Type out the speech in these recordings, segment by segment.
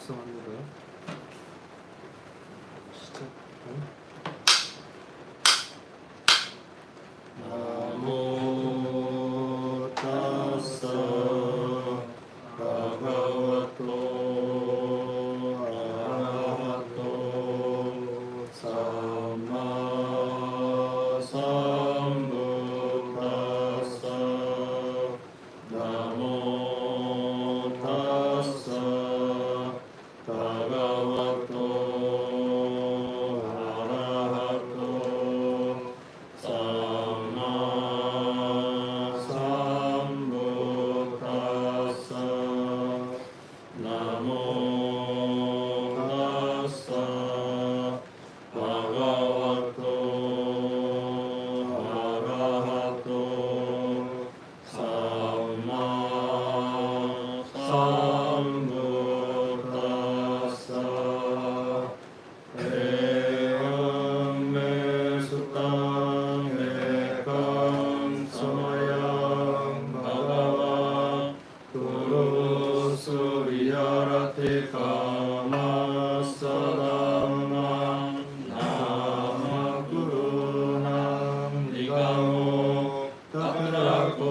작성하는 거예요. 시작. 나모 타사 바가와토 아라하토 삼마 삼부타사 나모 타사 바가와토 아라하토 삼마 삼부타사 나모 타사 바가와토 아라하토 삼마 삼부타사 에엄메수땅 에캄 사마양 바가와 구루수리야라티 가마사담나 나마구루남 니가모 타크라코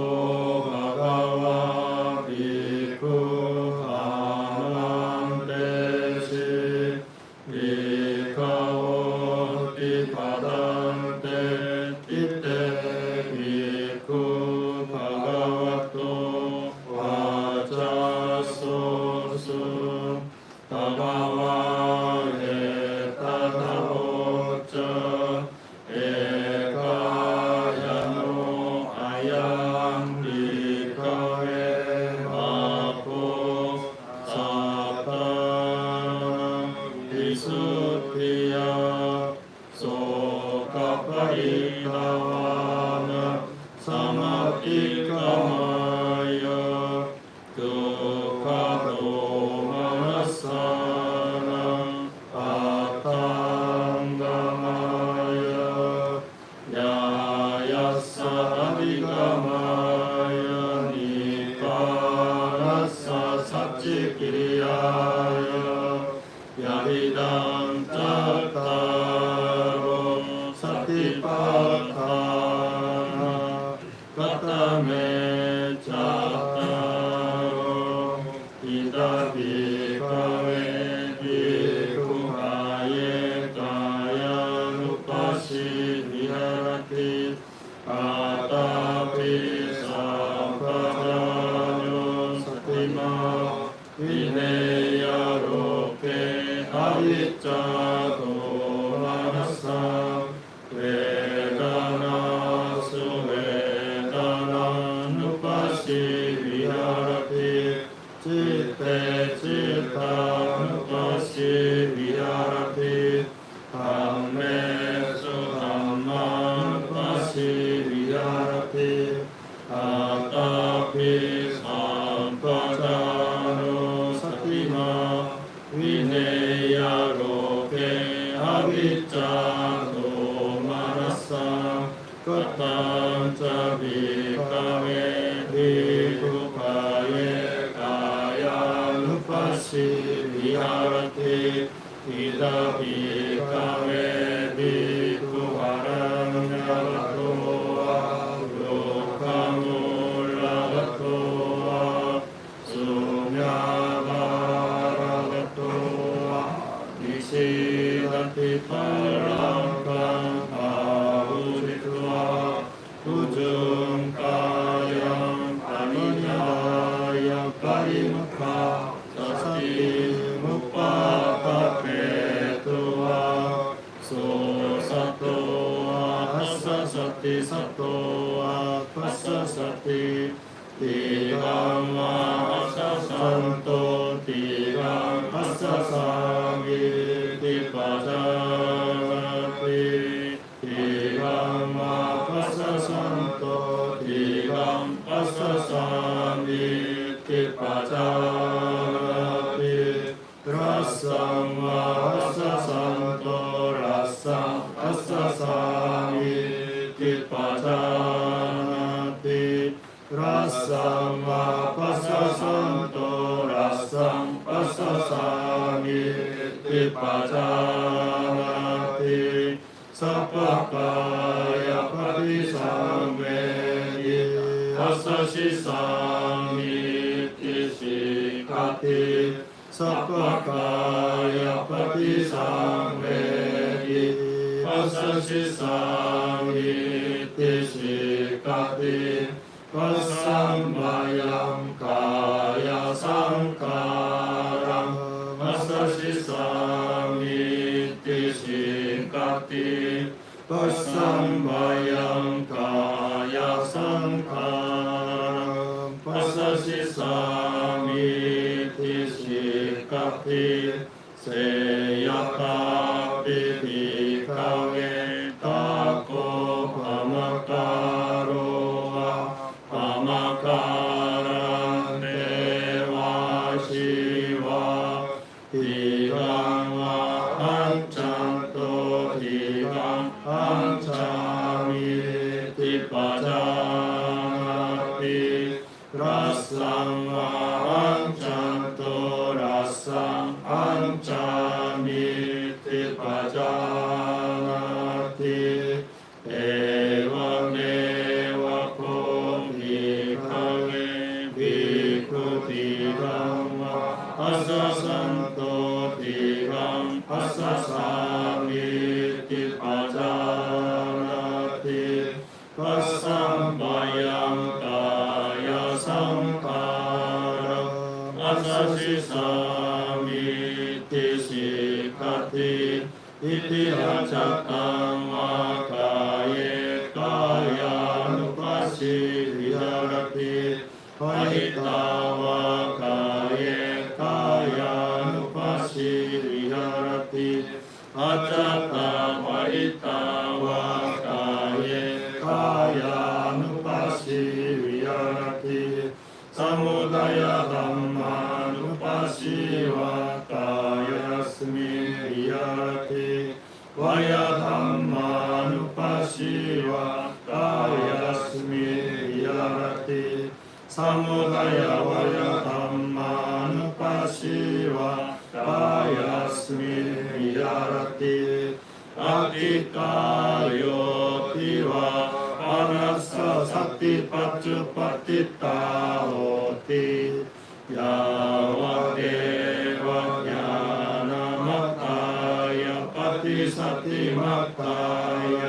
바가와 비쿠 아난데시 비카오티 바단테 티테 비쿠 바가와토 와자소수 바가와 에타다오쩌 에가야노 아양 리카에 마포 사탄 비수티야 소카파이타와나 사마티카마야 두카도마나사나 아탄가마야 야야사비가마야 니카나사 삽지키리야야 야비담 짝타로 사티파타나 가타메 짝타로 이다비카웨 비쿠하예 가야누파시 미하라티 아타피 사카자뇨 사티마 위네야로페 아비짜도 마나사 웨다나 수웨다나 누파시 위하라티 치테 치타 누파시 위하라티 함메수 함마 누파시 위하라티 아타피 삼파자노 사티마 위네야로케 아비짜도 마나사 까탄짜비카웨 비쿠파예 가야누파시 위하라티 이다비카웨 비쿠하람야라토와 로카몰라라토와 수냐바라라토와 니시다티 팔랑칸 아우리투와 우중가양 파미냐야 파리무카 사티 무파파페투와 소사토와 아사사티 사토와 파사사티 티감마 아사산토 티감 아사사기 티파자사티 티감마 아사산토 티감 아사사기 티파자사티 라상마 아사산토 라상 아사사기 티파자사티 라상마 파사산토 라상 파사사 มิติปัจจานาติสัพพกายปฏิสังเวทิปัสสชิสังมิติสิกขติสัพพกายปฏิสังเวทิปัสสชิสังมิติสิกขติปัสสัมมายังกายสังขารังปัสสชิสังมิติสิกขติปัสสัมมายังกายสังขารังปัสสชิสังมิติสิกขติเสยตาปิภิกขเวตาโกภมการโรภมการังเทวาชีวาทิรังวะอัญจันโตทิรังอัญจามิติปัจจานาติรัสสังวะอัญจันโตรัสสังอัญจามิติปัจจานาติเอวเมวะโคภิกขเวภิกขุทิรังวะอัสสะสันโตทิรังอัสสะสามิติปัจจานาติปัสสัมมายังกายสังขารังอัสสะชิสังมิติสิกขติอิติหัจจตังวากายกายานุปัสสิวิหารติปหิตาวากายกายานุปัสสิวิหารติอัจจตาวหิตาวากายกายานุปัสสิวิหารติสมุทัยธัมมานุปัสสิวากายยัสมินวิหารติวายธัมมานุปัสสิวากายยัสมินวิหารติสมุทัยวายธัมมานุปัสสิวากายยัสมินวิหารติอติกายโยติวาอนัสสะสัตติปัจจุปฏิตาโหติยาวะเดวะญาณมัตตายปฏิสัตติมัตตาย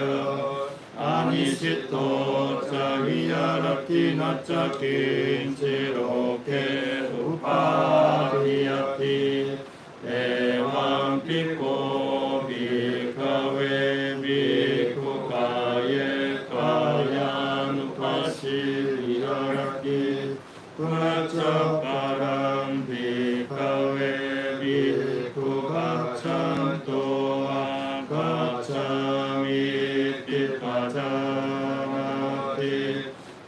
อานิสิตโตจะวิหารตินัจจกินจิโรเกอุปาทิยติเอวังภิกขุภิกขเวภิกขุกายกายานุปัสสิวิหารติปุณจจปารังภิกขเวภิกขุกัจฉันโตกัจฉามิติปัจจานาติ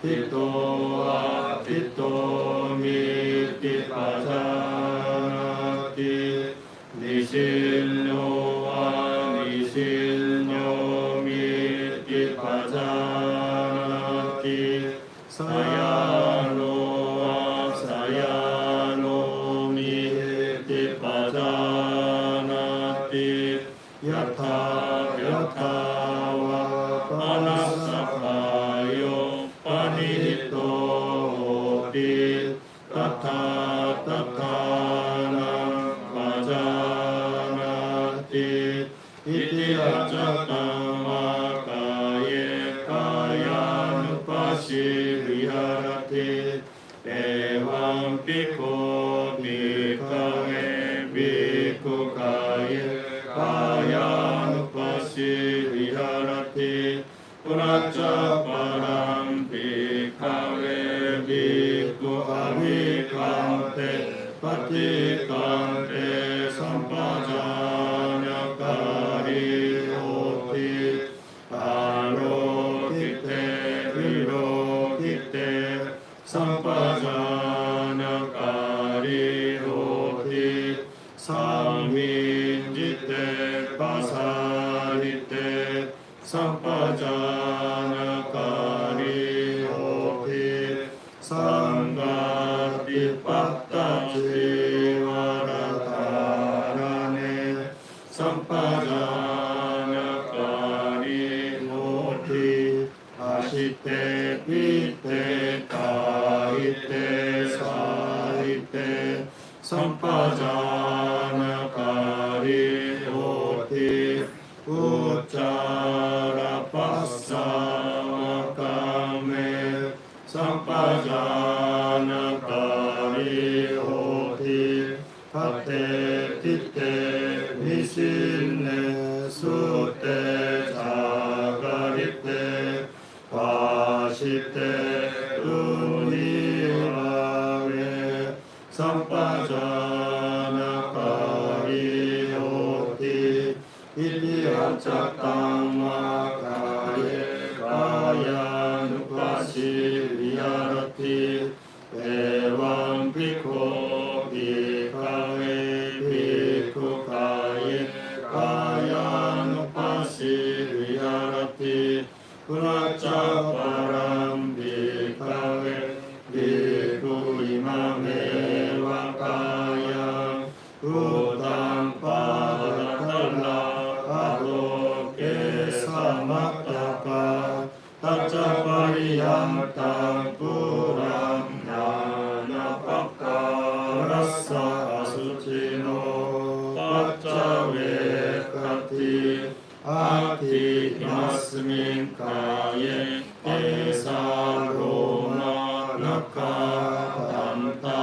ทิโตทิโตมิติปัจจานาตินิสินโนนิสินโนมิติปัจจานาติสยาโนสยาโนมิติปัจจานาติยะถายะถาวะปนัสสะกายโยปนิหิตโตโหติตัทธาตัทธานังปัจจานาติอิติหัจจตังวากายกายานุปัสสิวิหารติเอวังภิกขุภิกขเวภิกขุกายกายานุปัสสิวิหารติปุณจจปารังภิกขเวภิกขุอภิคันเตปฏิคันเตสัมปจานาการิโหติอาโรกิเตวิโรกิเตสัมปจานาการิโหติสัมมิจิเตปัสสาริเตสัมปจานาการิโหติสังฆาติปัตตะเทวรตานา samppajānakari hoti asite pite kahite sahite samppajānakari hoti uccara passamakame samppajānakari hoti kate titte visinne sute jagarite vasite unirave samppajānakari hoti iti accatammakare kayanupasi viyarati evam bhikkho bhikkhave bhikkhu kaye kayanupasi viyarati punacca param bhikkhave bhikkhu imameva kayam utang padatalla adoke samattaka tacca pariyantang puram jnanapakkarassa asucino pacca vekati ati imasmin kaye esa roma nakadanta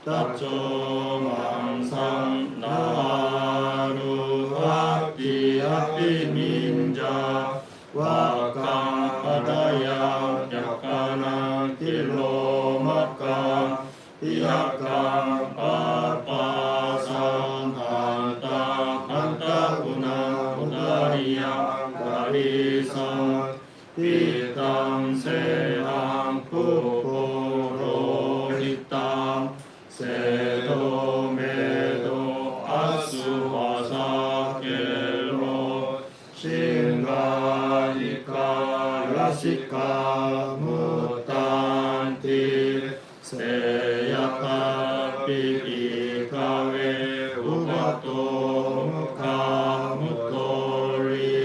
tacco mansam naru ati ati minja wakam padayam yakana kilomakam iyakam papasam hanta hanta gunam udariyam karisam hitam seham puporohitam sedo medo asuvasakelo shingalika rasika mutanti seyata pipikave ubato mukamutori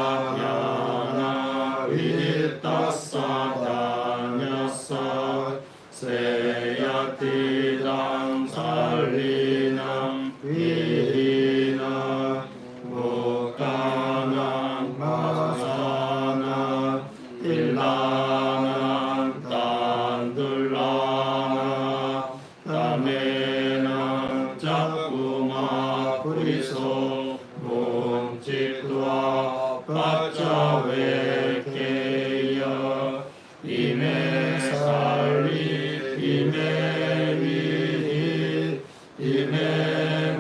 purahyana vitassadanyasa seyatidam salinam vihina mukanam masana illanam tandulana tamenam jakuma puriso munchitva paccavekeya ime sari ime vihi ime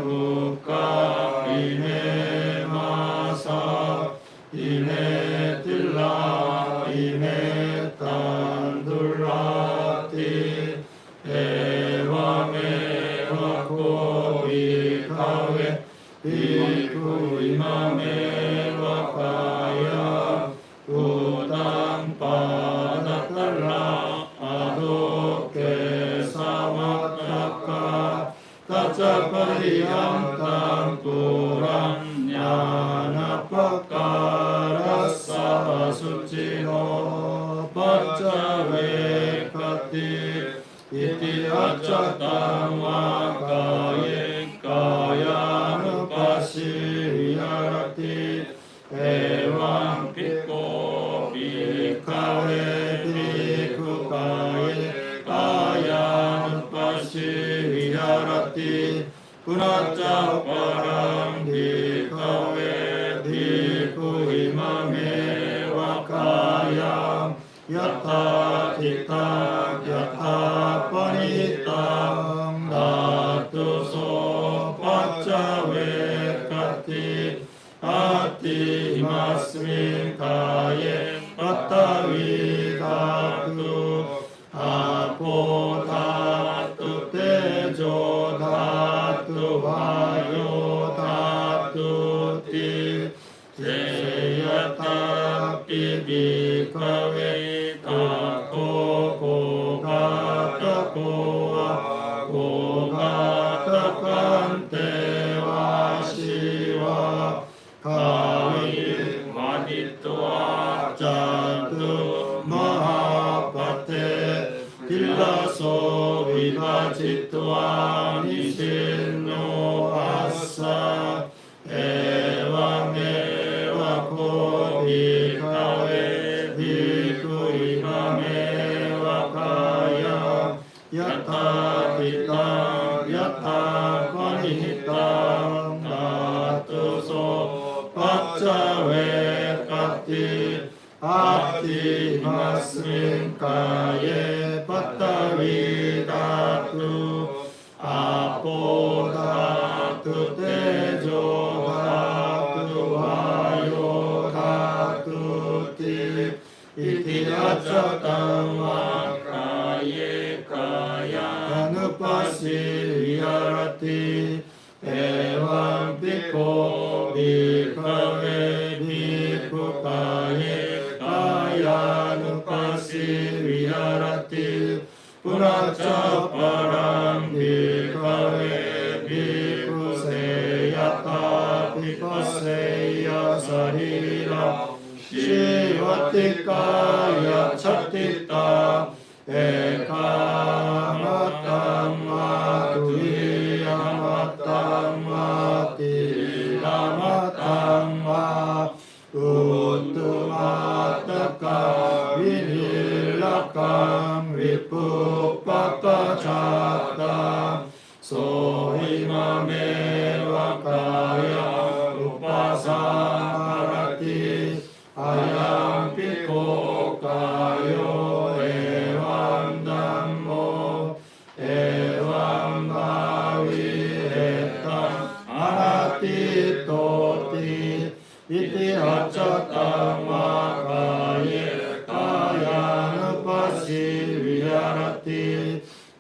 mukha ime masa ime tilla ime tandurati evameva ko bhikkhave bhikkhu imameva kaya utang padatalla adoke samattaka tacca pariyantang puram jnanapakkarassa asucino pacca vekati iti accatammakare kayanupasi viyarati evam bhikkho bhikkhave bhikkhu kaye kayanupasi viyarati punacca param bhikkhave bhikkhu imameva kayam yatha thita yatha panitam dhatu so pacca vekati ati imasmin kaye pattavi dhatu apo dhatu tejo dhatu vayo dhatu ti seyata pibhikkhave tako kogata koa kogata kante va 가위 마디또와 짜두 마하파테 빌라소 위바지또와 미신노 아사 에와메와 고비카웨 비쿠이마메와 가야 야타키타 야타코니히타 나투소 박자웨 까티 아티 마스민 가예 바타위다투 아포다투 테조다투 와요다투 이티아차타마 가예 가야 누파시 위아라티 에왕 비코 비카웨 비쿠카예 가야 누파시 위아라티 punacaparam bhikkhave bhikkhuseyata bhikkhuseya sarira shivatikaya chattita ekamatam matuyamatam matiyamatam uttumataka vinilakam vipupakachata sohimameva kaya upasamarati ayam piko kayo evam dhammo evam bhavihetam anatitoti iti accatamma kaye kayanupasi viharati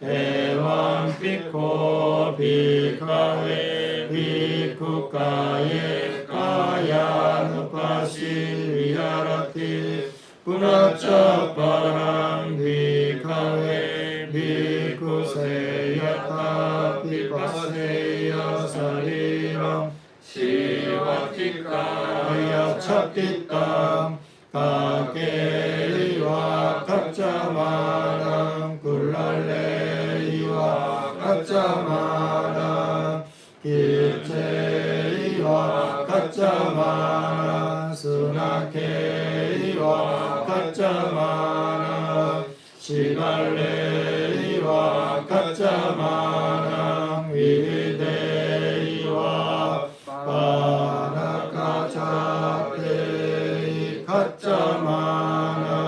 evam pikho bhikkhave bhikkhukaye kayanupasi viharati punaca param bhikkhave bhikkhuseya pipaseya sariram shivatikaya chattita kakewa kacamanam kulalewa kacamanam kircewa kacamanam sunakewa kacamanam shigalewa kacamanam videwa panakachate kaccamana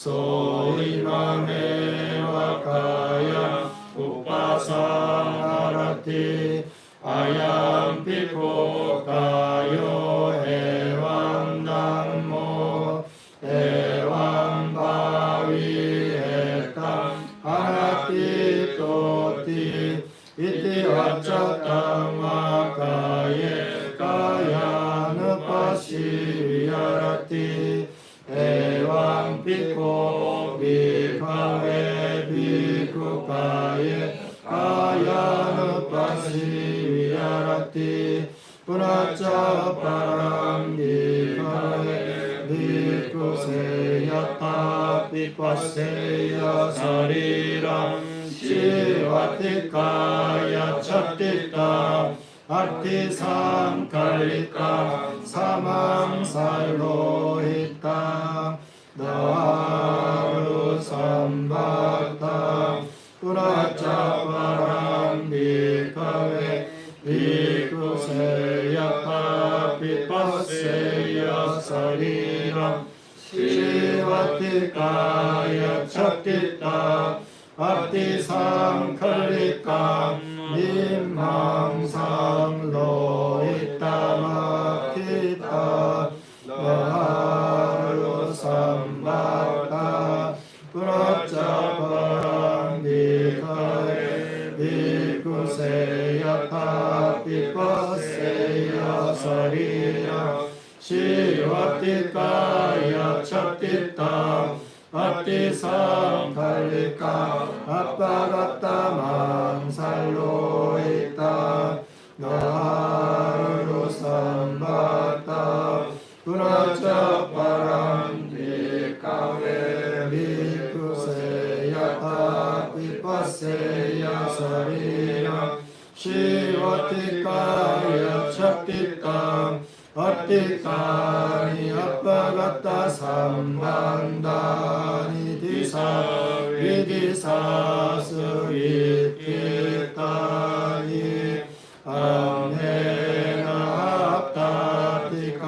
soimameva kaya upasamarati ayam piko kayo evam dhammo evam bhavihetam anatitoti iti accatamma kaye kayanupasi viharati evam piko bhikkhave bhikkhukaye kayanupasi viharati punaca param bhikkhave bhikkhuseya pipaseya sariram shivatikaya chattita arti samkalika samam sarlohita daru sambhata punaca param bhikkhave bhikkhuseya pipaseya sariram shivatikaya chattita arti samkalika nimhamsam lohitamakita daru sambhata punaca param bhikkhave bhikkhuseya pipaseya sariram shivatikaya chattita arti samkalika appagatamam sallohita daru sambhata 시와티카야 찹티카 아티카니 아빠가타 삼반다니 디사 위디사스 이티타니 암헤나 합타티카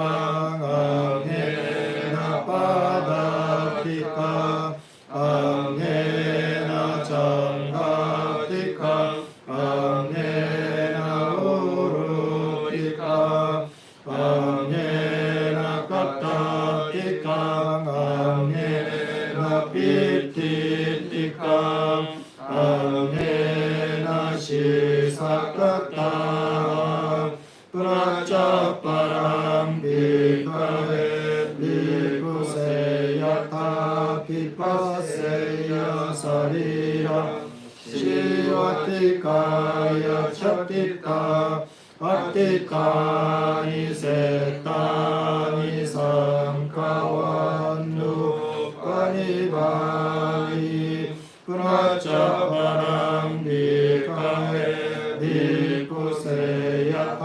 암헤나 파다티카 암헤나 장하티카 암헤나 우루티카 암헤나 카타티카 암헤나 피티티카 암헤나 시사카타 프라차파람 비카레 비쿠세야타 피파세야 사리라 시와티카야 찹티카 아티카니 세타니 삼카완누 카니바니 프라차파람 비카레 비쿠세야타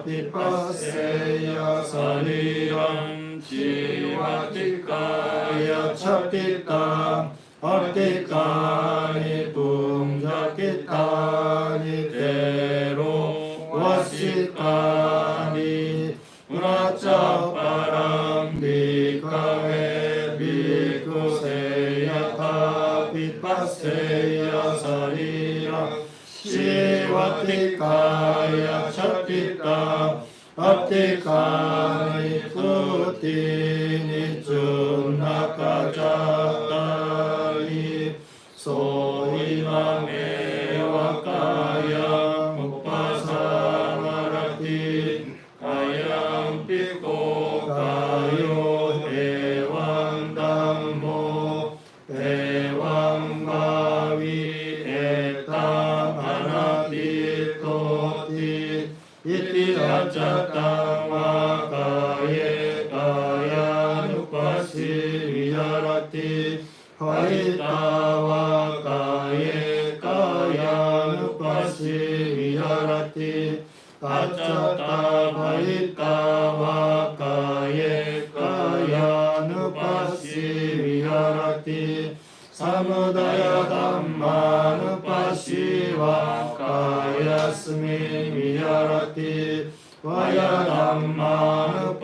피파세야 사리람 시와티카야 찹티카 아티카니 붕자키타니 테로 와시카니 프라차파람 비카웨 비쿠세야타 피파세야 사리라 시와티카야 찹티카 아티카니 푸티니 쭌나카자타니 소이마메와카야 무파사마라티 가양 피코 가요 대왕담모 대왕바위 에땅 하나디토티 이티라자땅 가예 가야누파시 위하라티 하이타와 가예 가야누파시 위하라티 가짜타 바이타와 가예 가야누파시 위하라티 사무다야 담마누파시와 가야스미 위하라티 와야 담마누파시와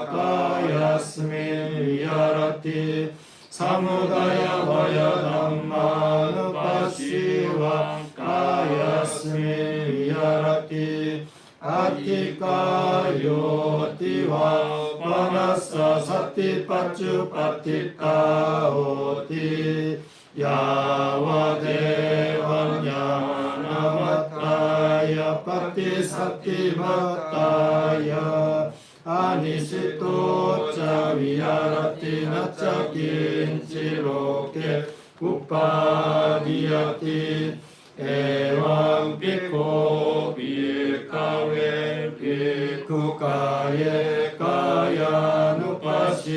가야스미 위하라티 사무다야 와야 담마누파시와 가야스미 위하라티 아티카 요티와 파나사 사티파추 파티카오티 야와 대왕 야나마타야 파티사티바타야 아니시토차 위하라티 나차긴치로케 우파디야티 에왕 피코 비카웨 피쿠카예 가야누파시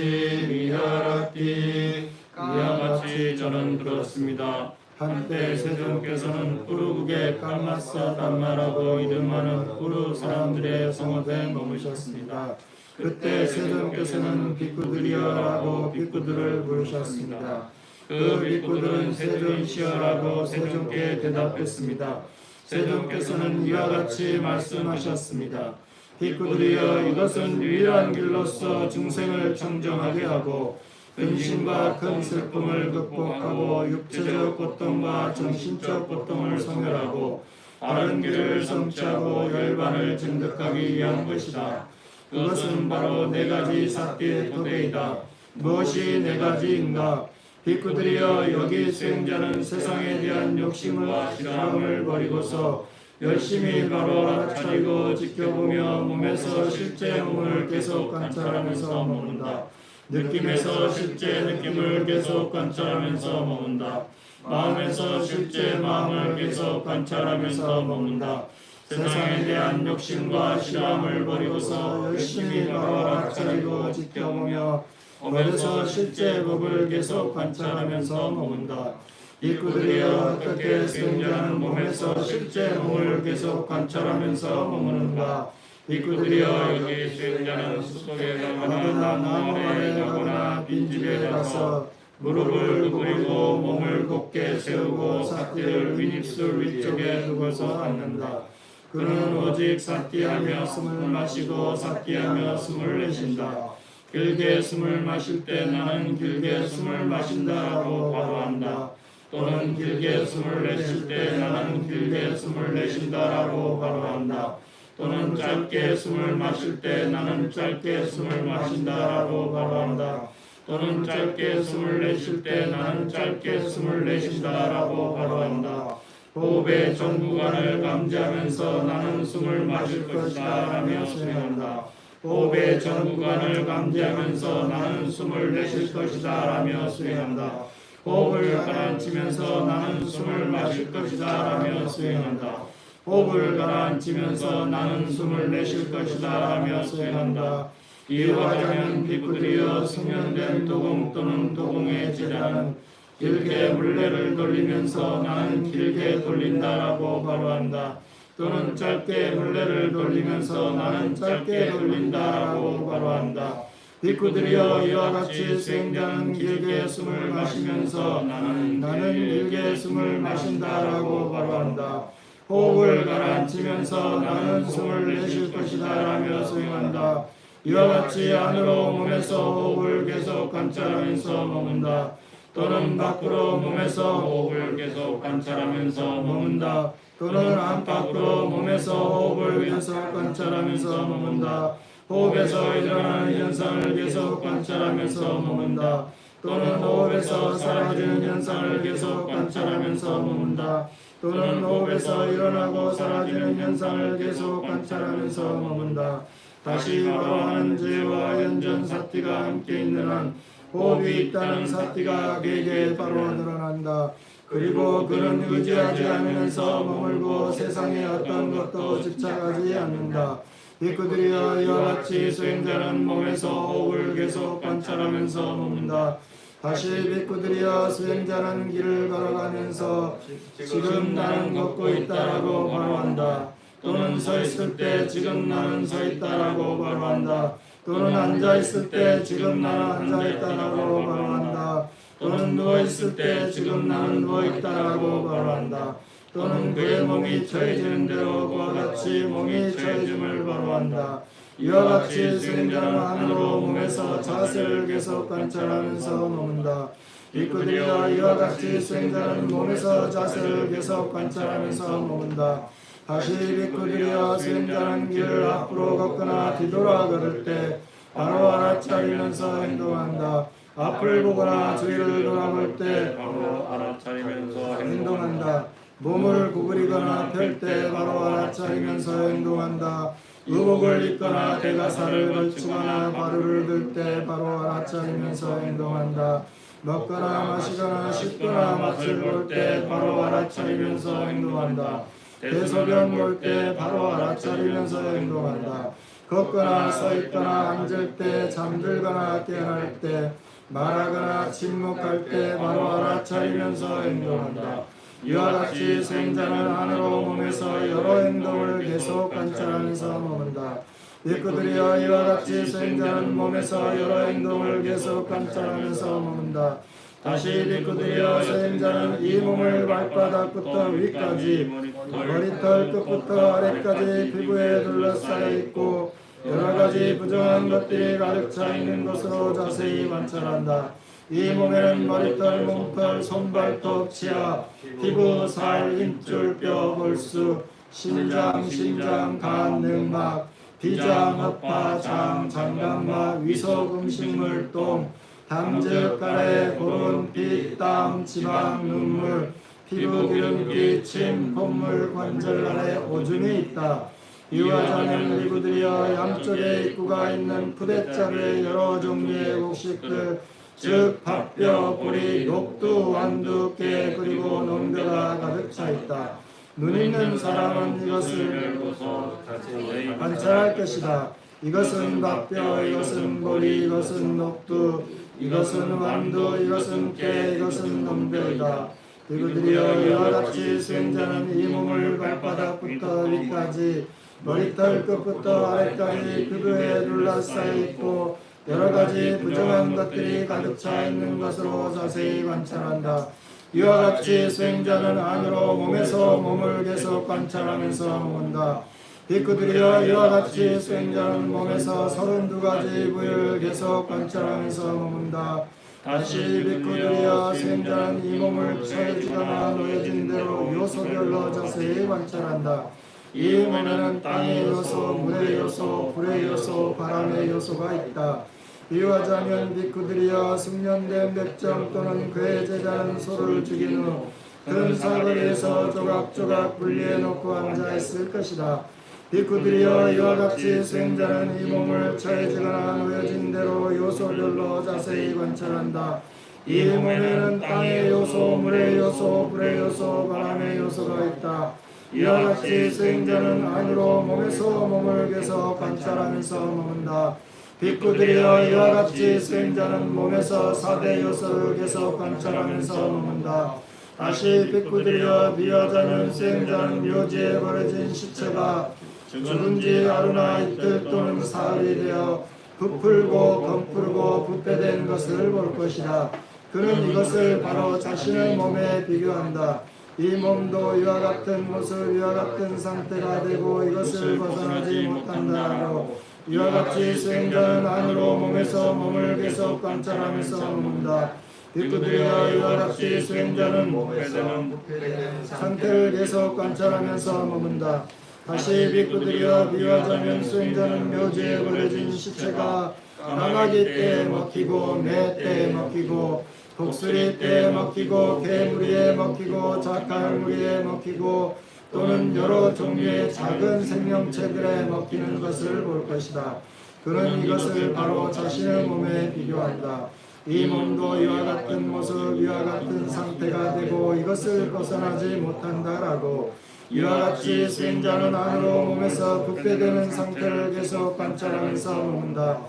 위하라티 이와 같이 저는 들었습니다. 한때 세종께서는 꾸르국의 깔마사 담마라고 이름하는 꾸르 사람들의 성읍에 머무셨습니다. 그때 세종께서는 비쿠들이여라고 비쿠들을 부르셨습니다. 그 비쿠들은 세존시여라고 세종께 대답했습니다. 세종께서는 이와 같이 말씀하셨습니다. 비쿠들이여, 이것은 유일한 길로서 중생을 청정하게 하고 근심과 큰 슬픔을 극복하고 육체적 고통과 정신적 고통을 소멸하고 바른 길을 성취하고 열반을 증득하기 위한 것이다. 그것은 바로 네 가지 삿띠의 도대이다. 무엇이 네 가지인가? 비쿠들이여, 여기 수행자는 세상에 대한 욕심과 시람을 버리고서 열심히 바로 알아차리고 지켜보며 몸에서 실제 몸을 계속 관찰하면서 머문다. 느낌에서 실제 느낌을 계속 관찰하면서 머문다. 마음에서 실제 마음을 계속 관찰하면서 머문다. 세상에 대한 욕심과 시람을 버리고서 열심히 바로 알아차리고 지켜보며 몸에서 실제 법을 계속 관찰하면서 머문다. 비구들이여 어떻게 수행자는 몸에서 실제 몸을 계속 관찰하면서 머무는가. 비구들이여 여기 수행자는 숲속에 가거나 나무 아래 가거나 빈집에 가서 무릎을 구부리고 몸을 곧게 세우고 사티를 윗입술 위쪽에 두고서 앉는다. 그는 오직 사티하며 숨을 마시고 사티하며 숨을 내쉰다. 길게 숨을 마실 때 나는 길게 숨을 마신다라고 바로 한다. 또는 길게 숨을 내쉴 때 나는 길게 숨을 내쉰다라고 바로 한다. 또는 짧게 숨을 마실 때 나는 짧게 숨을 마신다라고 바로 한다. 또는 짧게 숨을 내쉴 때 나는 짧게 숨을 내쉰다라고 바로 한다. 호흡의 전 구간을 감지하면서 나는 숨을 마실 것이다 라며 수행한다. 호흡의 전 구간을 감지하면서 나는 숨을 내쉴 것이다 라며 수행한다. 호흡을 가라앉히면서 나는 숨을 마실 것이다 라며 수행한다. 호흡을 가라앉히면서 나는 숨을 내쉴 것이다 라며 수행한다. 이유하자면 비구들이여 숙련된 도공 또는 도공의 제자는 길게 물레를 돌리면서 나는 길게 돌린다라고 바로 한다. 또는 짧게 물레를 돌리면서 나는 짧게 돌린다라고 바로 한다. 비구들이여 이와 같이 수행자는 길게 숨을 마시면서 나는 길게 숨을 마신다라고 바로 한다. 호흡을 가라앉히면서 나는 숨을 내쉴 것이다 라며 수행한다. 이와 같이 안으로 몸에서 호흡을 계속 관찰하면서 머문다. 또는 밖으로 몸에서 호흡을 계속 관찰하면서 머문다. 또는 안팎으로 몸에서 호흡을 계속 관찰하면서 머문다. 호흡에서 일어나는 현상을 계속 관찰하면서 머문다. 또는 호흡에서 사라지는 현상을 계속 관찰하면서 머문다. 또는 호흡에서 일어나고 사라지는 현상을 계속 관찰하면서 머문다. 다시 바로하는 죄와 연전 사티가 함께 있는 한 호흡이 있다는 사티가 그에게 바로 늘어난다. 그리고 그는 의지하지 않으면서 머물고 세상의 어떤 것도 집착하지 않는다. 비구들이여 이와 같이 수행자는 몸에서 호흡을 계속 관찰하면서 머문다. 다시 비구들이여 수행자는 길을 걸어가면서 지금 나는 걷고 있다라고 바로 한다. 또는 서 있을 때 지금 나는 서 있다라고 바로 한다. 또는 앉아 있을 때 지금 나는 앉아 있다라고 바로 한다. 또는 누워 있을 때 지금 나는 누워 있다라고 바로 한다. 또는 그의 몸이 처해지는 대로 그와 같이 몸이 처해짐을 바로 한다. 이와 같이 수행자는 안으로 몸에서 자세를 계속 관찰하면서 머문다. 비구들이여 이와 같이 수행자는 몸에서 자세를 계속 관찰하면서 머문다. 다시 비구들이여 수행자는 길을 앞으로 걷거나 뒤돌아 걸을 때 바로 알아차리면서 행동한다. 앞을 보거나 주위를 돌아볼 때 바로 알아차리면서 행동한다. 몸을 구부리거나 펼 때 바로 알아차리면서 행동한다. 의복을 입거나 대가살을 걸치거나 바루를 들 때 바로 알아차리면서 행동한다. 먹거나 마시거나 씻거나 맛을 볼 때 바로 알아차리면서 행동한다. 대소변 볼 때 바로 알아차리면서 행동한다. 걷거나 서 있거나 앉을 때 잠들거나 깨어날 때 말하거나 침묵할 때 바로 알아차리면서 행동한다. 이와 같이 수행자는 안으로 몸에서 여러 행동을 계속 관찰하면서 머문다. 비구들이여 이와 같이 수행자는 몸에서 여러 행동을 계속 관찰하면서 머문다. 다시 비구들이여 수행자는 이 몸을 발바닥부터 위까지 머리털 끝부터 아래까지 피부에 둘러싸여 있고 여러 가지 부정한 것들이 가득 차 있는 것으로 자세히 관찰한다. 이 몸에는 머리털, 몸털, 손발톱, 치아, 피부, 살, 힘줄, 뼈, 골수, 심장, 간, 늑막, 비장, 허파, 장, 장각막, 위속, 음식물, 똥, 담즙, 가래, 고름, 피, 땀, 지방, 눈물, 피부, 기름기, 침, 콧물, 관절 아래 오줌이 있다. 이와자는 비구들이여 양쪽에 입구가 있는 푸대자루의 여러 종류의 곡식들 즉 밥뼈, 뿌리, 녹두, 완두, 깨 그리고 농뼈가 가득 차 있다. 눈 있는 사람은 이것을 관찰할 것이다. 이것은 밥뼈, 이것은 보리, 이것은 녹두, 이것은 완두, 이것은 깨, 이것은 농뼈이다. 비구들이여 이와 같이 수행자는 이 몸을 발바닥부터 위까지 머리털 끝부터 아래까지 피부에 둘러싸여 있고 여러 가지 부정한 것들이 가득 차 있는 것으로 자세히 관찰한다. 이와 같이 수행자는 안으로 몸에서 몸을 계속 관찰하면서 머문다. 비구들이여 이와 같이 수행자는 몸에서 32가지 부위를 계속 관찰하면서 머문다. 다시 비구들이여 수행자는 이 몸을 처해지거나 놓여진 대로 요소별로 자세히 관찰한다. 이 몸에는 땅의 요소, 물의 요소, 불의 요소, 바람의 요소가 있다. 비유하자면 비구들이여 숙련된 백정 또는 그의 제자는 소를 죽인 후 큰 사거리에서 조각조각 분리해 놓고 앉아있을 것이다. 비구들이여 이와 같이 수행자는 이 몸을 처해지거나 놓여진 대로 요소별로 자세히 관찰한다. 이 몸에는 땅의 요소, 물의 요소, 불의 요소, 바람의 요소가 있다. 이와 같이 수행자는 안으로 몸에서 몸을 계속 관찰하면서 머문다. 비구들이여 이와 같이 수행자는 몸에서 4대 요소를 계속 관찰하면서 머문다. 다시 비구들이여 비유하자면 수행자는 묘지에 버려진 시체가 죽은 지 하루나 이틀 또는 사흘이 되어 부풀고 검풀고 부패된 것을 볼 것이다. 그는 이것을 바로 자신의 몸에 비교한다. 이 몸도 이와 같은 모습, 이와 같은 상태가 되고 이것을 벗어나지 못한다고. 이와 같이 수행자는 안으로 몸에서 몸을 계속 관찰하면서 머문다. 비구들이여 이와 같이 수행자는 몸에서 상태를 계속 관찰하면서 머문다. 다시 비구들이여 비유하자면 수행자는 묘지에 버려진 시체가 나가기 때에 먹히고 매 때에 먹히고 독수리 때에 먹히고 개무리에 먹히고 작갈무리에 먹히고 또는 여러 종류의 작은 생명체들에 먹히는 것을 볼 것이다. 그는 이것을 바로 자신의 몸에 비교한다. 이 몸도 이와 같은 모습, 이와 같은 상태가 되고 이것을 벗어나지 못한다라고. 이와 같이 수행자는 안으로 몸에서 부패되는 상태를 계속 관찰하면서 머문다.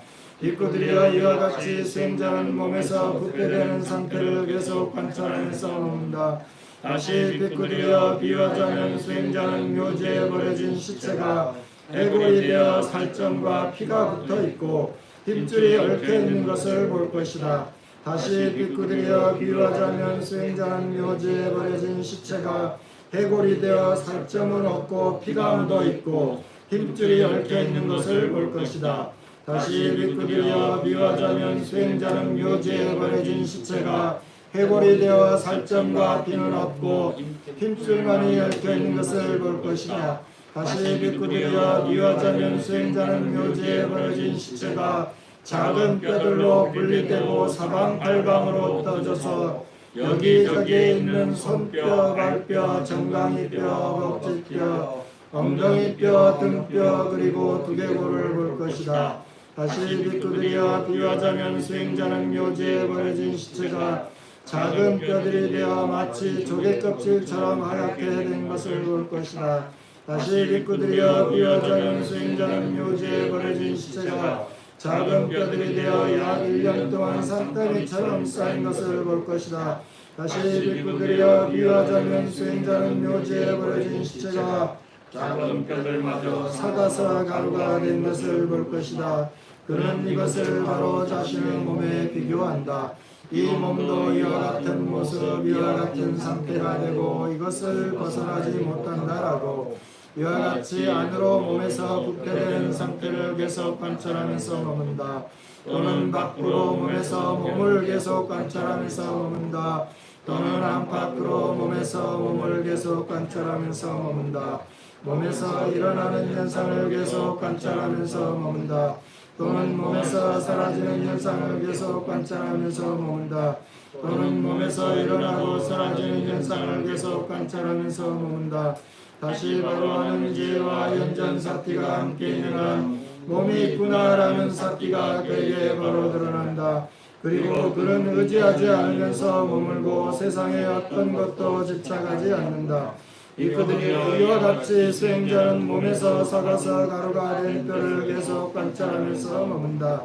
비구들이여 이와 같이 수행자는 몸에서 부패되는 상태를 계속 관찰하면서 머문다. 다시 비구들이여 비유하자면 수행자는 묘지에 버려진 시체가 해골이 되어 살점과 피가 붙어 있고 힘줄이 얽혀 있는 것을 볼 것이다. 다시 비구들이여 비유하자면 수행자는 묘지에 버려진 시체가 해골이 되어 살점은 없고 피가 묻어 있고 힘줄이 얽혀 있는 것을 볼 것이다. 다시 비구들이여 비유하자면 수행자는 묘지에 버려진 시체가 해골이 되어 살점과 피는 없고 힘줄만이 얽혀 있는 것을 볼 것이다. 다시 비구들이여 비유하자면 수행자는 묘지에 버려진 시체가 작은 뼈들로 분리되고 사방팔방으로 떠져서 여기저기에 있는 손뼈, 발뼈, 정강이뼈, 복지뼈, 엉덩이뼈, 등뼈 그리고 두개골을 볼 것이다. 다시 비구들이여 비유하자면 수행자는 묘지에 버려진 시체가 작은 뼈들이 되어 마치 조개껍질처럼 하얗게 된 것을 볼 것이다. 다시 비구들이여 비유하자면 수행자는 묘지에 버려진 시체가 작은 뼈들이 되어 약 1년 동안 산더미처럼 쌓인 것을 볼 것이다. 다시 비구들이여 비유하자면 수행자는 묘지에 버려진 시체가 작은 뼈들마저 삭아서 가루가 된 것을 볼 것이다. 그는 이것을 바로 자신의 몸에 비교한다. 이 몸도 이와 같은 모습, 이와 같은 상태가 되고 이것을 벗어나지 못한다라고. 이와 같이 안으로 몸에서 부패되는 상태를 계속 관찰하면서 머문다. 또는 밖으로 몸에서 몸을 계속 관찰하면서 머문다. 또는 안팎으로 몸에서 몸을 계속 관찰하면서 머문다. 몸에서 일어나는 현상을 계속 관찰하면서 머문다. 또는 몸에서 사라지는 현상을 계속 관찰하면서 머문다. 또는 몸에서 일어나고 사라지는 현상을 계속 관찰하면서 머문다. 다시 바로 하는 지혜와 연전사티가 함께 있는 한 몸이 있구나라는 사티가 그에게 바로 드러난다. 그리고 그는 의지하지 않으면서 머물고 세상의 어떤 것도 집착하지 않는다. 이그들이 이와 같이 수행자는 몸에서 삭아서 가루가 된 뼈를 계속 관찰하면서 머문다.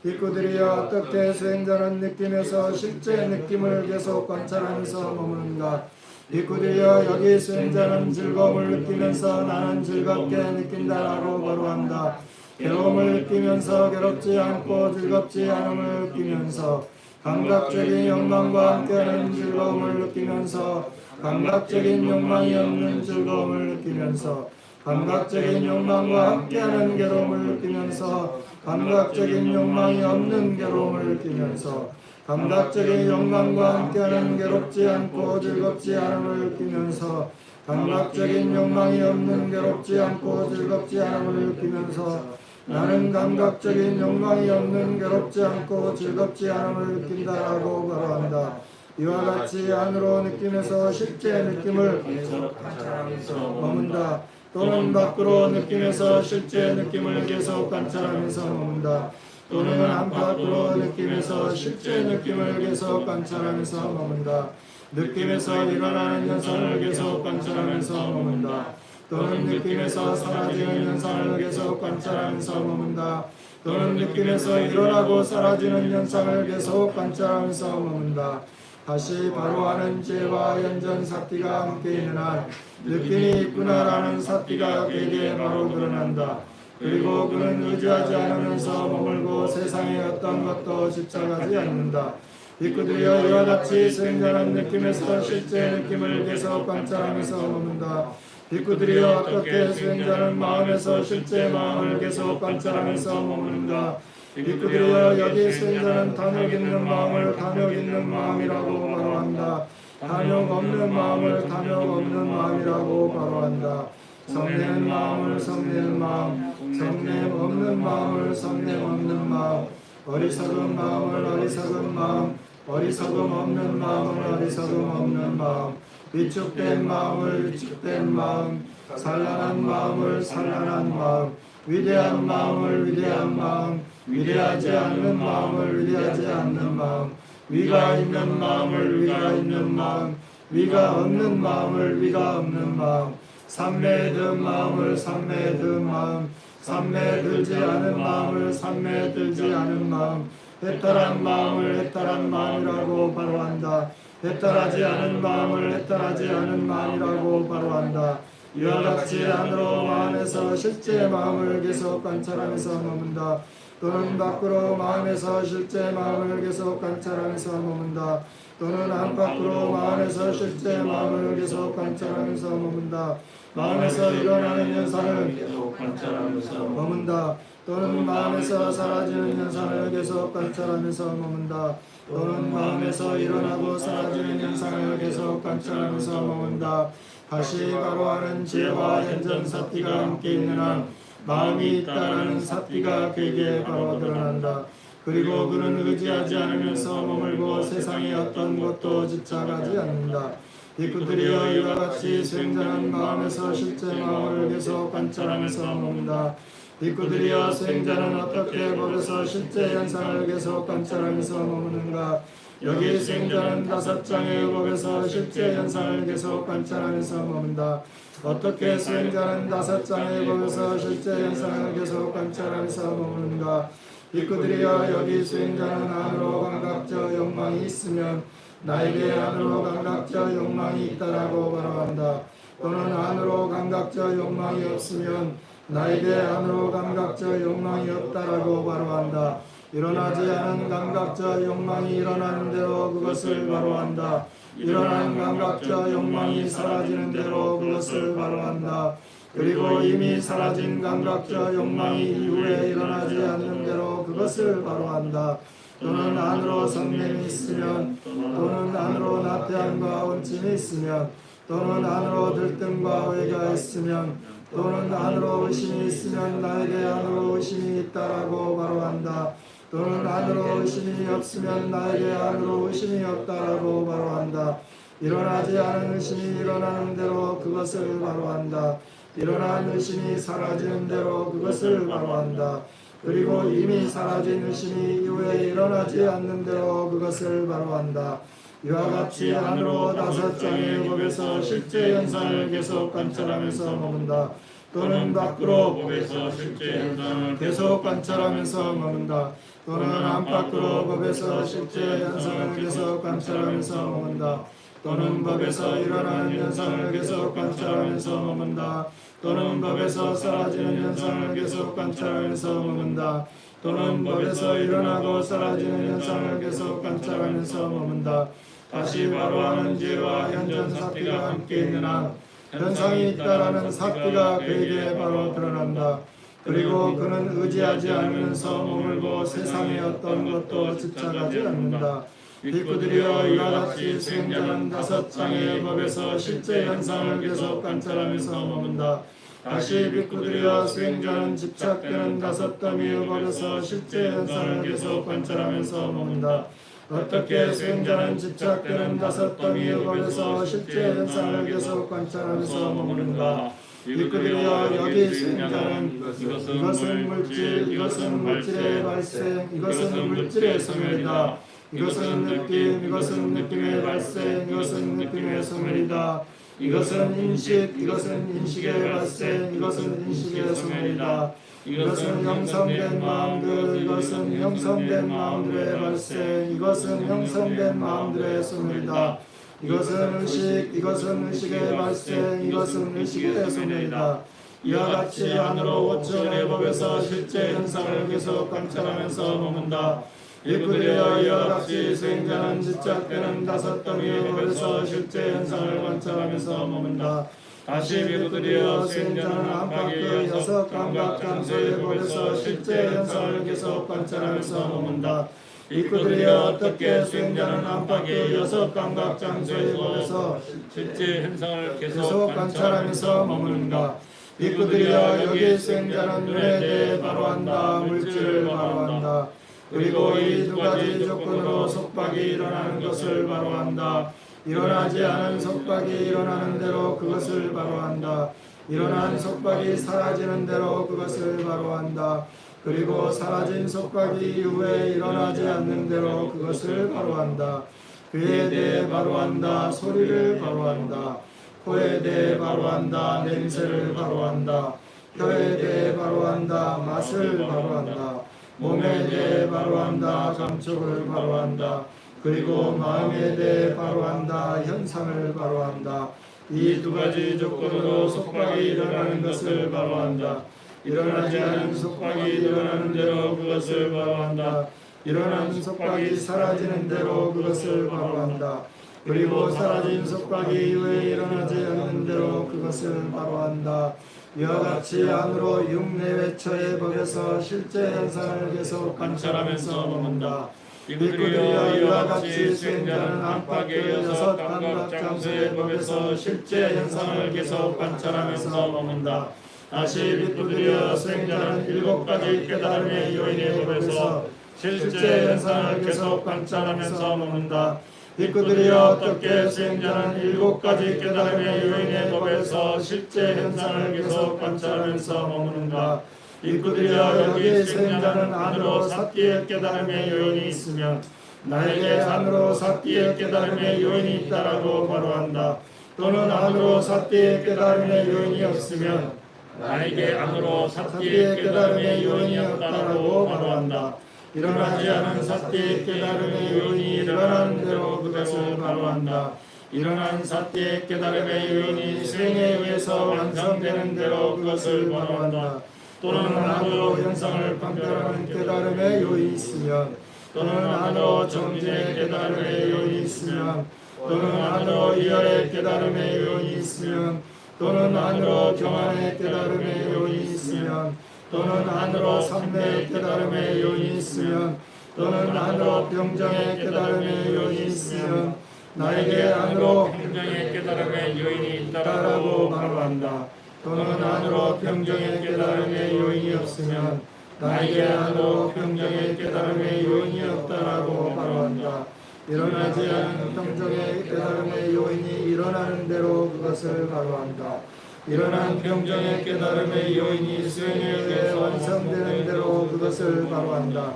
이그들이 어떻게 수행자는 느낌에서 실제 느낌을 계속 관찰하면서 머무는가. 비꾸들여 여기 수행자는 즐거움을 느끼면서 나는 즐겁게 느낀다라고 바로한다. 괴로움을 느끼면서 괴롭지 않고 즐겁지 않음을 느끼면서 감각적인 욕망과 함께하는 즐거움을 느끼면서 감각적인 욕망이 없는 즐거움을 느끼면서 감각적인 욕망과 함께하는 괴로움을 느끼면서 감각적인 욕망이 없는 괴로움을 느끼면서 감각적인 욕망과 함께하는 괴롭지 않고 즐겁지 않음을 느끼면서 감각적인 욕망이 없는 괴롭지 않고 즐겁지 않음을 느끼면서 나는 감각적인 욕망이 없는 괴롭지 않고 즐겁지 않음을 느낀다라고 바로한다. 이와 같이 안으로 느끼면서 실제 느낌을 계속 관찰하면서 머문다. 또는 밖으로 느끼면서 실제 느낌을 계속 관찰하면서 머문다. 또는 안팎으로 느끼면서 실제 느낌을 계속 관찰하면서 머문다. 느낌에서 일어나는 현상을 계속 관찰하면서 머문다. 또는 느낌에서 사라지는 현상을 계속 관찰하면서 머문다. 또는 느낌에서 일어나고 사라지는 현상을 계속 관찰하면서 머문다. 다시 바로하는 지혜와 연전 사티가 함께 있는 한 느낌이 있구나라는 사티가 그에게 바로 드러난다. 그리고 그는 의지하지 않으면서 머물고 세상의 어떤 것도 집착하지 않는다. 비꾸들여 이와 같이 수행자는 느낌에서 실제 느낌을 계속 관찰하면서 머문다. 비꾸들여 어떻게 수행자는 마음에서 실제 마음을 계속 관찰하면서 머무는가. 비꾸들여 여기 수행자는 탐욕 있는 마음을 탐욕 있는 마음이라고 바로한다. 탐욕 없는 마음을 탐욕 없는 마음이라고 바로한다. 성냄 마음을 성냄 마음, 성냄 없는 마음을 성냄 없는 마음, 어리석은 마음을 어리석은 마음, 어리석음 없는 마음을 어리석음 없는 마음, 위축된 마음을 위축된 마음, 산란한 마음을 산란한 마음, 위대한 마음을 위대한 마음, 위대하지 않는 마음을 위대하지 않는 마음, 위가 있는 마음을 위가 있는 마음, 위가 없는 마음을 위가 없는 마음, 삼매에 든 마음을 삼매에 든 마음, 삼매에 들지 않은 마음을 삼매에 들지 않은 마음, 해탈한 마음을 해탈한 마음이라고 바로한다. 해탈하지 않은 마음을 해탈하지 않은 마음이라고 바로한다. 이와 같이 안으로 마음에서 실제 마음을 계속 관찰하면서 머문다. 또는 밖으로 마음에서 실제 마음을 계속 관찰하면서 머문다. 또는 안팎으로 마음에서 실제 마음을 계속 관찰하면서 머문다. 마음에서 일어나는 현상을 계속 관찰하면서 머문다. 또는 마음에서 사라지는 현상을 계속 관찰하면서 머문다. 또는 마음에서 일어나고 사라지는 현상을 계속 관찰하면서 머문다. 다시 바로하는 지혜와 현전 사티가 함께 있는 한 마음이 있다라는 사티가 그에게 바로 드러난다. 그리고 그는 의지하지 않으면서 머물고 세상의 어떤 것도 집착하지 않는다. 비꾸들이여 이와 같이 수행자는 마음에서 실제 마음을 계속 관찰하면서 머문다. 비꾸들이여 수행자는 어떻게 법에서 실제 현상을 계속 관찰하면서 머무는가. 여기 수행자는 5장의 법에서 실제 현상을 계속 관찰하면서 머문다. 어떻게 수행자는 5장의 법에서 실제 현상을 계속 관찰하면서 머무는가. 비꾸들이여 여기 수행자는 안으로 감각적 욕망이 있으면 나에게 안으로 감각적 욕망이 있다라고 바라한다. 또는 안으로 감각적 욕망이 없으면 나에게 안으로 감각적 욕망이 없다라고 바로한다. 일어나지 않은 감각적 욕망이 일어나는 대로 그것을 바로한다. 일어나는 감각적 욕망이 사라지는 대로 그것을 바로한다. 그리고 이미 사라진 감각적 욕망이 이후에 일어나지 않는 대로 그것을 바로한다. 또는 안으로 성냄이 있으면, 또는 안으로 나태함과 원침이 있으면, 또는 안으로 들뜸과 회가 있으면, 또는 안으로 의심이 있으면 나에게 안으로 의심이 있다라고 바로한다. 또는 안으로 의심이 없으면 나에게 안으로 의심이 없다라고 바로한다. 일어나지 않은 의심이 일어나는 대로 그것을 바로한다. 일어난 의심이 사라지는 대로 그것을 바로한다. 그리고 이미 사라진 의심이 이후에 일어나지 않는 대로 그것을 바로한다. 이와 같이 안으로 5장의 법에서 실제 현상을 계속 관찰하면서 머문다. 또는 밖으로 법에서 실제 현상을 계속 관찰하면서 머문다. 또는 안팎으로 법에서 실제 현상을 계속 관찰하면서 머문다. 또는 법에서 일어나는 현상을 계속 관찰하면서 머문다. 또는 법에서 사라지는 현상을 계속 관찰하면서 머문다. 또는 법에서 일어나고 사라지는 현상을 계속 관찰하면서 머문다. 다시 바로하는 지혜와 현전 사티가 함께 있느나 현상이 있다라는 사티가 그에게 바로 드러난다. 그리고 그는 의지하지 않으면서 머물고 세상의 어떤 것도 집착하지 않는다. 빅구들이여 이와 같이 수행자는 5장의 법에서 실제 현상을 계속 관찰하면서 머문다. 다시 빅구들이여 수행자는 집착되는 5더미의 법에서 실제 현상을 계속 관찰하면서 머문다. 어떻게 수행자는 집착되는 5더미의 법에서 실제 현상을 계속 관찰하면서 머무는가? 빅구들이여 여기 수행자는 이것은 물질, 이것은 물질의 발생, 이것은 물질의 소멸이다. 이것은 느낌, 이것은 느낌의 발생, 이것은 느낌의 소멸이다. 이것은 인식, 이것은 인식의 발생, 이것은 인식의 소멸이다. 이것은 형성된 마음들, 이것은 형성된 마음들의 발생, 이것은 형성된 마음들의 소멸이다. 이것은 의식, 이것은 의식의 발생, 이것은 의식의 소멸이다. 이와 같이 안으로 5천의 법에서 실제 현상을 계속 관찰하면서 머문다. 빅구들이여 이와 같이 수행자는 집착되는 5더미의 법에서 실제 현상을 관찰하면서 머문다. 다시 빅구들이여 수행자는 안팎의 6 감각 장소의 법에서 실제 현상을 계속 관찰하면서 머문다. 빅구들이여 어떻게 수행자는 안팎의 6 감각 장소의 법에서 실제 현상을 계속 관찰하면서 머무는가? 빅구들이여 여기 수행자는 눈에 대해 바로한다. 물질을 바로한다. 그리고 이 2가지 조건으로 속박이 일어나는 것을 바로한다. 일어나지 않은 속박이 일어나는 대로 그것을 바로한다. 일어난 속박이 사라지는 대로 그것을 바로한다. 그리고 사라진 속박이 이후에 일어나지 않는 대로 그것을 바로한다. 귀에 대해 바로한다. 소리를 바로한다. 코에 대해 바로한다. 냄새를 바로한다. 혀에 대해 바로한다. 맛을 바로한다. 몸에 대해 바로한다. 감촉을 바로한다. 그리고 마음에 대해 바로한다. 현상을 바로한다. 이 2가지 조건으로 속박이 일어나는 것을 바로한다. 일어나지 않은 속박이 일어나는 대로 그것을 바로한다. 일어나는 속박이 사라지는 대로 그것을 바로한다. 그리고 사라진 속박이 이후에 일어나지 않는 대로 그것을 바로한다. 이와 같이 안으로 6내외처의 법에서 실제 현상을 계속 관찰하면서 머문다. 빅구들이여 이와 같이 수행자는 안팎의 6 감각 장소의 법에서 실제 현상을 계속 관찰하면서 머문다. 다시 빅구들이여 수행자는 7가지 깨달음의 요인의 법에서 실제 현상을 계속 관찰하면서 머문다. 빅구들이여 어떻게 수행자는 7가지 깨달음의 요인의 법에서 실제 현상을 계속 관찰하면서 머무는가? 빅구들이여 여기 수행자는 안으로 사티의 깨달음의 요인이 있으면 나에게 안으로 사티의 깨달음의 요인이 있다라고 바로한다. 또는 안으로 사티의 깨달음의 요인이 없으면 나에게 안으로 사티의 깨달음의 요인이 없다라고 바로한다. 일어나지 않은 사티의 깨달음의 요인이 일어나는 대로 그것을 바로한다. 일어난 사티의 깨달음의 요인이 수행에 의해서 완성되는 대로 그것을 바로한다. 또는 안으로 현상을 판별하는 깨달음의 요인이 있으면, 또는 안으로 정진의 깨달음의 요인이 있으면, 또는 안으로 이열의 깨달음의 요인이 있으면, 또는 안으로 경안의 깨달음의 요인이 있으면, 또는 안으로 삼매의 깨달음의 요인이 있으면, 또는 안으로 병정의 깨달음의 요인이 있으면 나에게 안으로 평정의 깨달음의 요인이 있다라고 바로한다. 또는 안으로 병정의 깨달음의 요인이 없으면 나에게 안으로 병정의 깨달음의 요인이 없다라고 바로한다. 일어나지 않은 병정의 깨달음의 요인이 일어나는 대로 그것을 바로한다. 일어난 병정의 깨달음의 요인이 수행에 의해 완성되는 대로 그것을 바로한다.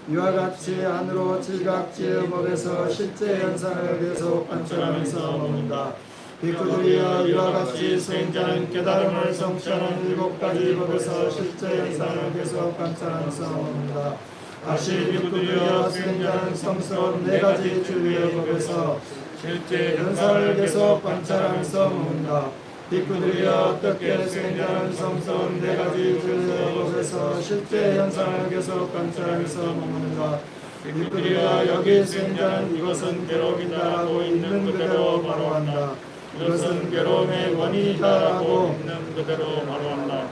이와 같이 안으로 지각지의 법에서 실제 현상을 계속 관찰하면서 머문다. 빅구들이여 이와 같이 수행자는 깨달음을 성취하는 7가지 법에서 실제 현상을 계속 관찰하면서 머문다. 다시 빅구들이여 수행자는 성스러운 4가지 진리의 법에서 실제 현상을 계속 관찰하면서 먹는다. 비구들이여 어떻게 수행자는 성스러운 네 가지 진리의 법에서 실제 현상을 계속 관찰하면서 먹는가. 비구들이여 여기 수행자는 이것은 괴로움이다라고 있는 그대로 바로 한다. 이것은 괴로움의 원인이다라고 있는 그대로 바로 한다.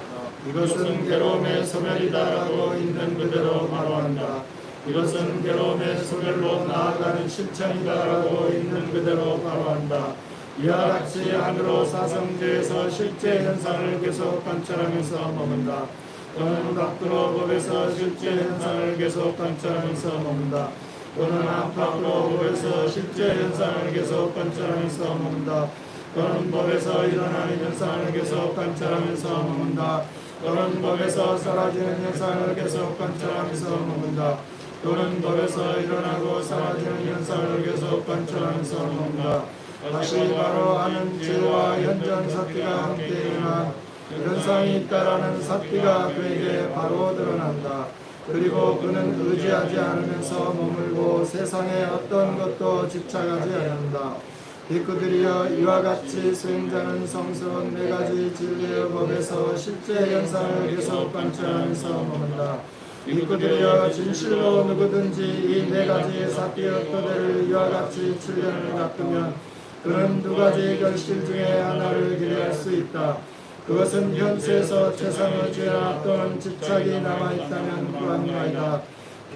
이것은 괴로움의 소멸이다라고 있는 그대로 바로 한다. 이것은 괴로움의 소멸로 나아가는 실천이다라고 있는 그대로 바로 한다. 이와 같이 안으로 사성제에서 실제 현상을 계속 관찰하면서 머문다. 또는 밖으로 법에서 실제 현상을 계속 관찰하면서 머문다. 또는 안팎으로 법에서 실제 현상을 계속 관찰하면서 머문다. 또는 법에서 일어나는 현상을 계속 관찰하면서 머문다. 또는 법에서 사라지는 현상을 계속 관찰하면서 머문다. 또는 법에서 일어나고 사라지는 현상을 계속 관찰하면서 머문다. 다시 바로 아는 지혜와 현전 사티가 함께 일어나 현상이 있다라는 사티가 그에게 바로 드러난다. 그리고 그는 의지하지 않으면서 머물고 세상에 어떤 것도 집착하지 않는다. 비구들이여 이와 같이 수행자는 성스러운 네 가지 진리의 법에서 실제 현상을 계속 관찰하면서 머문다. 비구들이여 진실로 누구든지 이 네 가지 사티의 토대를 이와 같이 7년을 닦으면 그는 두 가지 결실 중에 하나를 기대할 수 있다. 그것은 현세에서 최상의 죄나 또는 집착이 남아있다면 그한마이다.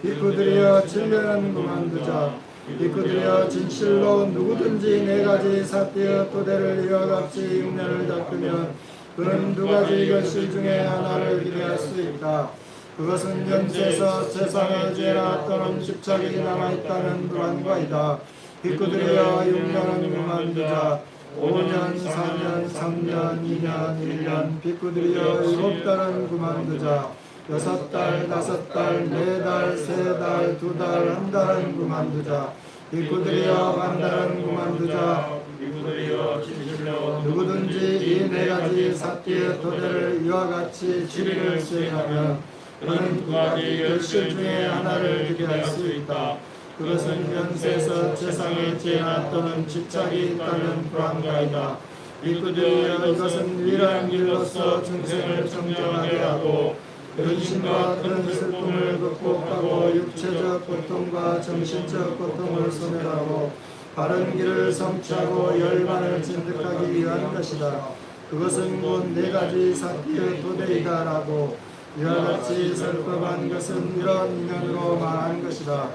비구들이여 진리는 그만두자. 비구들이여 진실로 누구든지 네 가지 사티의 토대를 이와 같이 6년을 닦으면 그는 두 가지 결실 중에 하나를 기대할 수 있다. 그것은 현세에서 세상의 죄나 또는 집착이 남아있다는 불안과이다. 비구들이여 6년은 그만두자. 5년, 4년, 3년, 2년, 1년 비구들이여 7달은 그만두자. 6달, 5달, 4달, 3달, 2달, 1달은 그만두자. 비구들이여 1달은 그만두자. 비구들이여 진실로 누구든지 이 네 가지 사티의 토대를 이와 같이 7일을 수행하면 그는 두 가지 결실 중에 하나를 기대할 수 있다. 그것은 현세에서 세상의 죄나 또는 집착이 있다는 불안가이다. 비구들이여 이것은 유일한 길로서 중생을 정정하게 하고 근심과 큰 슬픔을 극복하고 육체적 고통과 정신적 고통을 소멸하고 바른 길을 성취하고 열반을 진득하기 위한 것이다. 그것은 곧 네 가지 사티의 토대이다라고 이와 같이 설법한 것은 이런 인연으로 말한 것이다.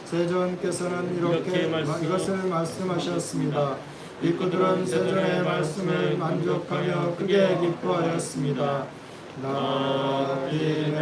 세존께서는 이렇게 이것을 말씀하셨습니다. 비구들은 세존의 말씀을 만족하며 크게 기뻐하였습니다. 나비네